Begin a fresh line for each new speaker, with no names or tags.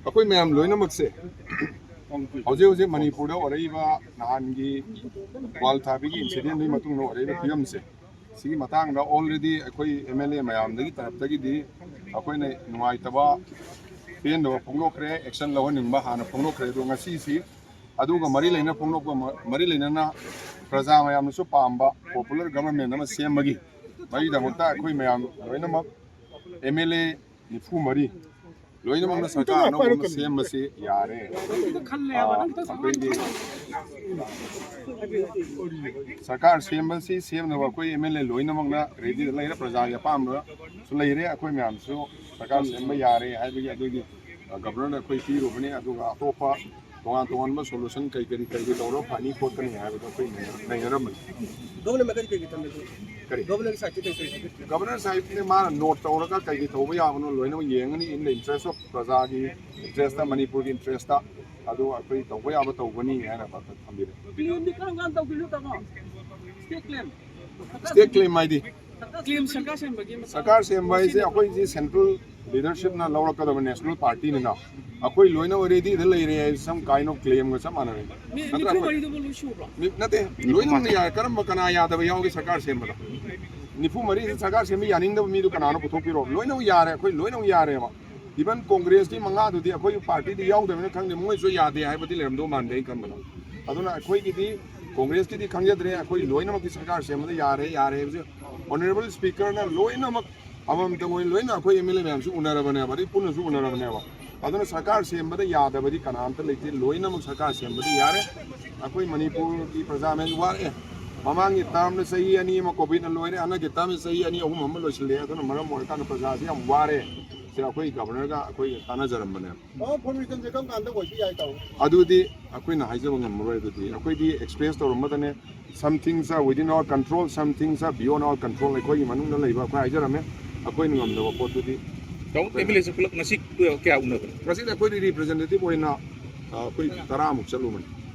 अखोई मैम लोइनमक्से हौजे हौजे मणिपुर ओरैबा नहानगी वाल थाबीगी इंसिडेंट नि मतुंग नो ओरैबा फियमसे सिगी मतांग दा ऑलरेडी अखोई एमएलए मैम दगी तरफ दगी दी अखोई ने नुवाइतबा पेन दो फोंगोखरे एक्शन लवनिंगबा हाना फोंगोखरे दो ngasi si aduga mari leina फोंगोक मरी लेना प्रजा मैमसु पाम्बा पॉपुलर गवर्नमेंट अमा सेमबगी मरी दमता अखोई मैम लोइनमक एमएलए निफु मरी लोइनमक सरकार अनौब सेमबसे यारे सरकार सेमबसी सेमनबा अखोई एमएलए लोइनमक रेडी लेना प्रजा या पाम्बा सु लेरे अखोई मैमसु सरकार सेमबा यारे हाइबगी अदुगी गवर्नर अखोई पीरुबने अदुगा अतोपा तोान तोान सोल्यूशन कई कई कई तौर फानी खोटनी है गवर्नर साहिब ने मा नोट तौर कई तब याबनो लोन येंगनी इन द इंटरेस्ट ऑफ प्रजा की इंटरेस्ट मणिपुर की इंटरेस्ट तब याब तौबनी है स्टेट क्लेम सरकार सेम अखोई सेंट्रल लीडरशिप ना लौरकदब नेशनल पार्टी ना अखोई लोइना ओरेडी द लेरे सम काइंड ऑफ क्लेम ग सब माने नते लोइना ने या करम कना यादव यावगे सरकार सेम बदा निफु मरी सरकार सेम यानिंग द मी दु कनानो पुथोपिरो लोइना यारे अखोई लोइना यारे मा इवन कांग्रेस की मंगा दुदी अखोई पार्टी दी यावदबने खंगदे मोय सो यादे हाइबदी लेरमदो मानदे कम बदा अदुना अखोई की कांग्रेस की खंगजद्रे अखोई लोइना की सरकार सेम द यारे यारे ऑनरेबल स्पीकर ना लोइना अमम तंग लोइना अखोई एमएलए मैम उनरबने बदी पुनसु उनरबने अदुना सरकार सेमबद यादबदी कनामत लेते लोइनमक सरकार सेमबद यारे अखोई मणिपुर की प्रजा में वारे ममांगी टर्म सही अनी कोविड लोइने अनगे टर्म सही अनी अहुम हम लोइसले अदुना मरम ओरकान प्रजा से हम वारे से अखोई गवर्नर का अखोई तानाजरमबने फॉर्मेशन से कम कांद ओइसी याय ताउ अदुदी अखोई ना हाइजब ngमरोय दुदी अखोई दी express तोरमदने some things are within our control, some things are beyond our control. अखोई मनुंग लैबा अखोई हाइजरमे अखोई ngमदब पोतुदी एमएलए से पुलक नसी क्या उन्नत नसी अखोई रिप्रेजेंटेटिव होइना अखोई 10 मुक चलुमन